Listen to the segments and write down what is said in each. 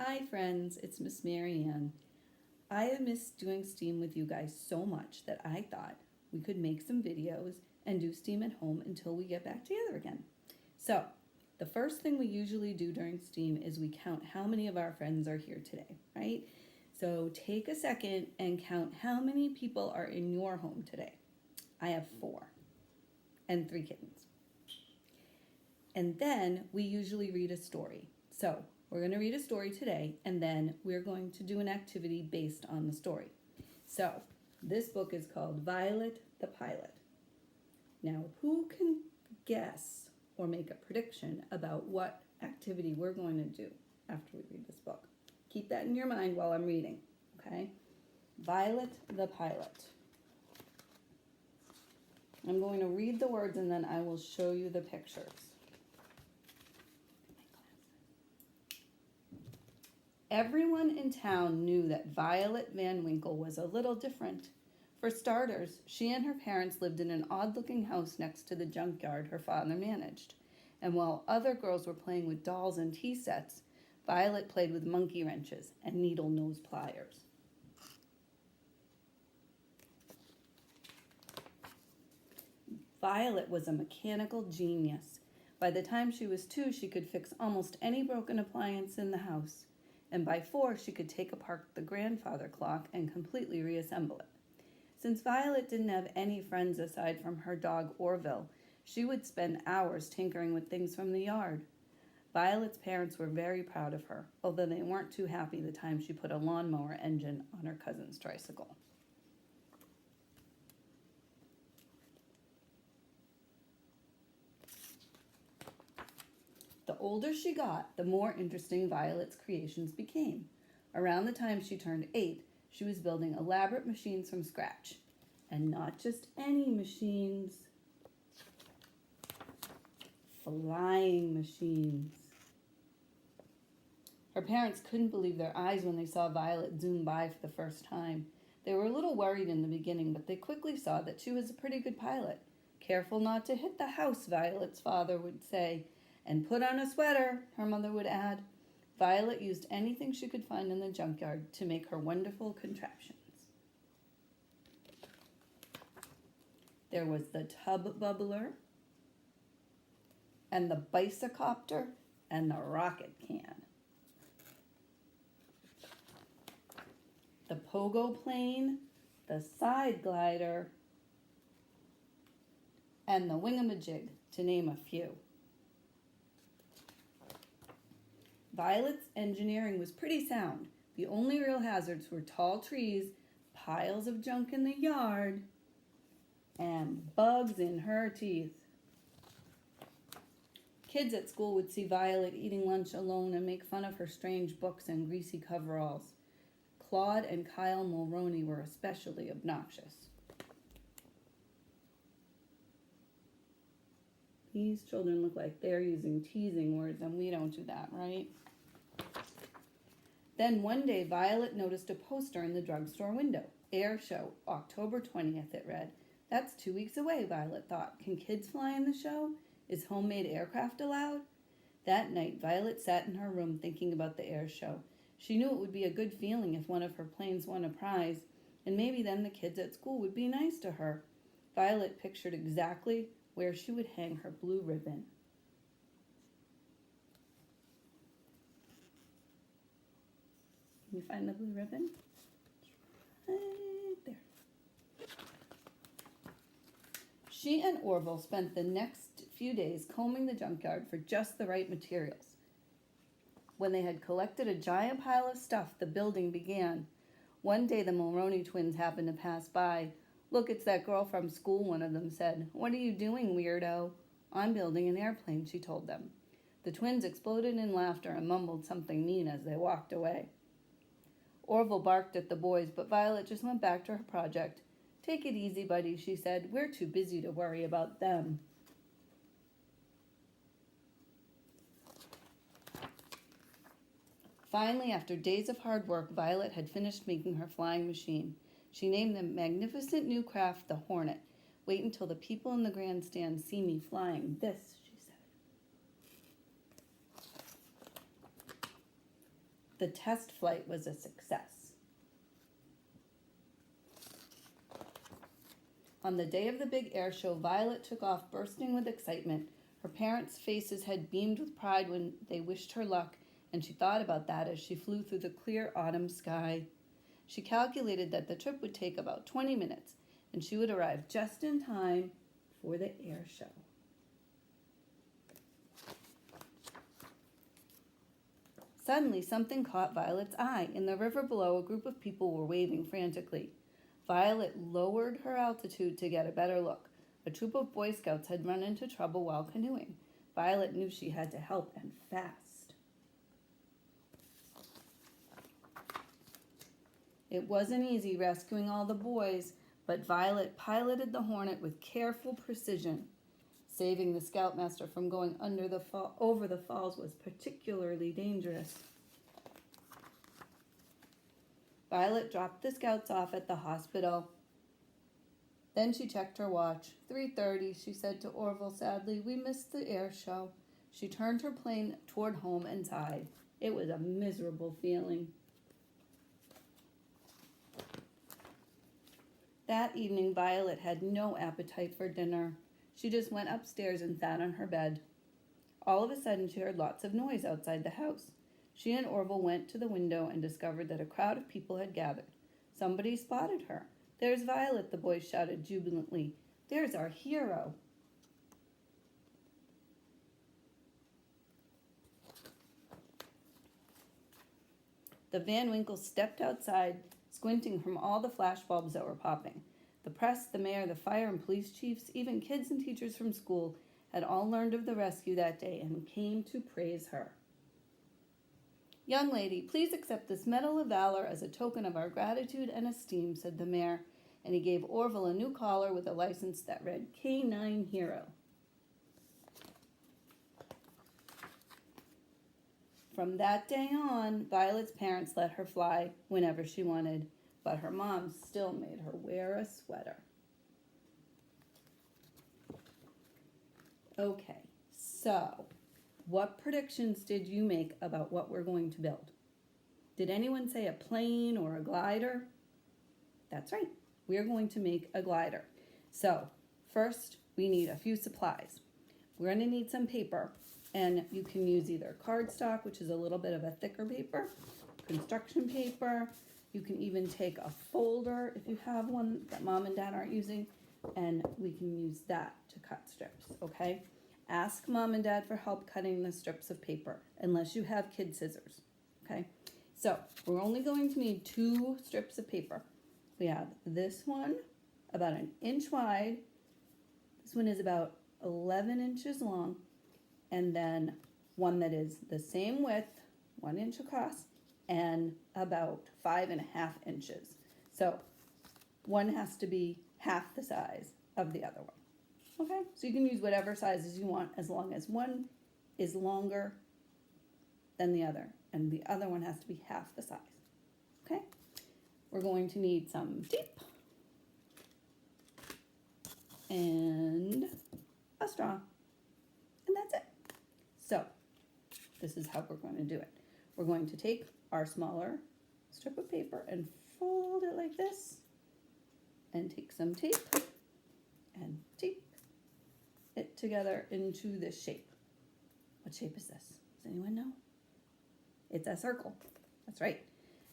Hi friends, it's Miss Maryanne. I have missed doing STEAM with you guys so much that I thought we could make some videos and do STEAM at home until we get back together again. So, the first thing we usually do during STEAM is we count how many of our friends are here today, right? So take a second and count how many people are in your home today. I have 4 and 3 kittens. And then we usually read a story. So we're going to read a story today, and then we're going to do an activity based on the story. So this book is called Violet the Pilot. Now, who can guess or make a prediction about what activity we're going to do after we read this book? Keep that in your mind while I'm reading, okay? Violet the Pilot. I'm going to read the words and then I will show you the pictures. Everyone in town knew that Violet Van Winkle was a little different. For starters, she and her parents lived in an odd-looking house next to the junkyard her father managed. And while other girls were playing with dolls and tea sets, Violet played with monkey wrenches and needle-nose pliers. Violet was a mechanical genius. By the time she was 2, she could fix almost any broken appliance in the house. And by 4, she could take apart the grandfather clock and completely reassemble it. Since Violet didn't have any friends aside from her dog Orville, she would spend hours tinkering with things from the yard. Violet's parents were very proud of her, although they weren't too happy the time she put a lawnmower engine on her cousin's tricycle. The older she got, the more interesting Violet's creations became. Around the time she turned 8, she was building elaborate machines from scratch. And not just any machines. Flying machines. Her parents couldn't believe their eyes when they saw Violet zoom by for the first time. They were a little worried in the beginning, but they quickly saw that she was a pretty good pilot. Careful not to hit the house, Violet's father would say. And put on a sweater, her mother would add. Violet used anything she could find in the junkyard to make her wonderful contraptions. There was the tub bubbler, and the bicycopter, and the rocket can. The pogo plane, the side glider, and the wingamajig, to name a few. Violet's engineering was pretty sound. The only real hazards were tall trees, piles of junk in the yard, and bugs in her teeth. Kids at school would see Violet eating lunch alone and make fun of her strange books and greasy coveralls. Claude and Kyle Mulroney were especially obnoxious. These children look like they're using teasing words, and we don't do that, right? Then one day, Violet noticed a poster in the drugstore window. Air show, October 20th, it read. That's 2 weeks away, Violet thought. Can kids fly in the show? Is homemade aircraft allowed? That night, Violet sat in her room thinking about the air show. She knew it would be a good feeling if one of her planes won a prize, and maybe then the kids at school would be nice to her. Violet pictured exactly where she would hang her blue ribbon. Can you find the blue ribbon? Right there. She and Orville spent the next few days combing the junkyard for just the right materials. When they had collected a giant pile of stuff, the building began. One day the Mulroney twins happened to pass by. Look, it's that girl from school, one of them said. What are you doing, weirdo? I'm building an airplane, she told them. The twins exploded in laughter and mumbled something mean as they walked away. Orville barked at the boys, but Violet just went back to her project. Take it easy, buddy, she said. We're too busy to worry about them. Finally, after days of hard work, Violet had finished making her flying machine. She named the magnificent new craft the Hornet. Wait until the people in the grandstand see me flying this, she said. The test flight was a success. On the day of the big air show, Violet took off bursting with excitement. Her parents' faces had beamed with pride when they wished her luck, and she thought about that as she flew through the clear autumn sky. She calculated that the trip would take about 20 minutes, and she would arrive just in time for the air show. Suddenly, something caught Violet's eye. In the river below, a group of people were waving frantically. Violet lowered her altitude to get a better look. A troop of Boy Scouts had run into trouble while canoeing. Violet knew she had to help, and fast. It wasn't easy rescuing all the boys, but Violet piloted the Hornet with careful precision. Saving the Scoutmaster from going over the falls was particularly dangerous. Violet dropped the Scouts off at the hospital. Then she checked her watch. 3:30, she said to Orville sadly. We missed the air show. She turned her plane toward home and sighed. It was a miserable feeling. That evening, Violet had no appetite for dinner. She just went upstairs and sat on her bed. All of a sudden, she heard lots of noise outside the house. She and Orville went to the window and discovered that a crowd of people had gathered. Somebody spotted her. There's Violet, the boys shouted jubilantly. There's our hero. The Van Winkles stepped outside, squinting from all the flashbulbs that were popping. The press, the mayor, the fire and police chiefs, even kids and teachers from school had all learned of the rescue that day and came to praise her. Young lady, please accept this Medal of Valor as a token of our gratitude and esteem, said the mayor, and he gave Orville a new collar with a license that read K9 Hero. From that day on, Violet's parents let her fly whenever she wanted, but her mom still made her wear a sweater. Okay, so what predictions did you make about what we're going to build? Did anyone say a plane or a glider? That's right, we're going to make a glider. So first, we need a few supplies. We're going to need some paper, and you can use either cardstock, which is a little bit of a thicker paper, construction paper. You can even take a folder if you have one that mom and dad aren't using, and we can use that to cut strips, okay? Ask mom and dad for help cutting the strips of paper, unless you have kid scissors, okay? So we're only going to need 2 strips of paper. We have this one, about 1 inch wide. This one is about 11 inches long, and then one that is the same width, 1 inch across, and about 5.5 inches. So one has to be half the size of the other one. Okay, so you can use whatever sizes you want as long as one is longer than the other, and the other one has to be half the size. Okay, we're going to need some tape and a straw, and that's it. So this is how we're going to do it. We're going to take our smaller strip of paper and fold it like this, and take some tape and tape it together into this shape. What shape is this? Does anyone know? It's a circle. That's right.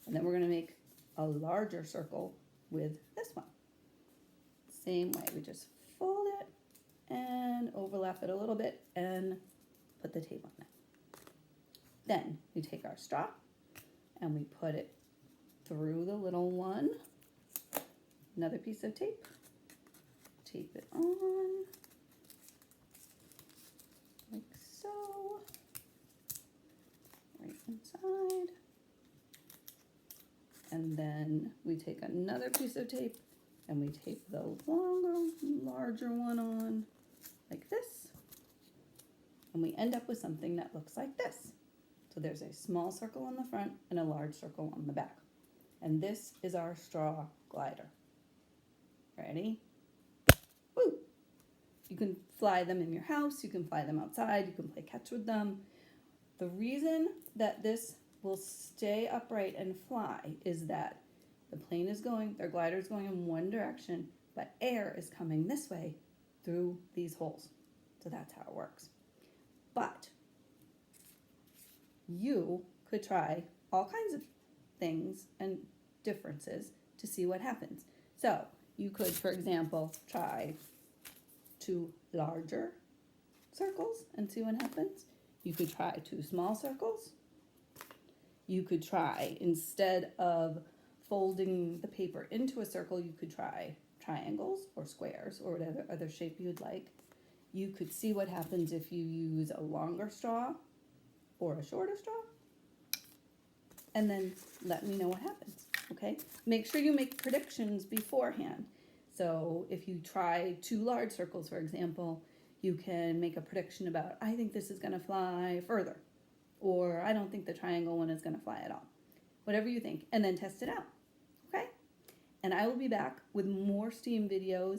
And then we're going to make a larger circle with this one. Same way, we just fold it and overlap it a little bit and put the tape on it. Then we take our straw and we put it through the little one. Another piece of tape. Tape it on like so, right inside. And then we take another piece of tape and we tape the larger one on like this. And we end up with something that looks like this. So there's a small circle on the front and a large circle on the back. And this is our straw glider. Ready? Woo! You can fly them in your house, you can fly them outside, you can play catch with them. The reason that this will stay upright and fly is that the plane is going, their glider is going in one direction, but air is coming this way through these holes. So that's how it works. But you could try all kinds of things and differences to see what happens. So you could, for example, try 2 larger circles and see what happens. You could try 2 small circles. You could try, instead of folding the paper into a circle, you could try triangles or squares or whatever other shape you'd like. You could see what happens if you use a longer straw or a shorter straw. And then let me know what happens, okay? Make sure you make predictions beforehand. So if you try 2 large circles, for example, you can make a prediction about, I think this is gonna fly further, or I don't think the triangle one is gonna fly at all. Whatever you think, and then test it out, okay? And I will be back with more STEAM videos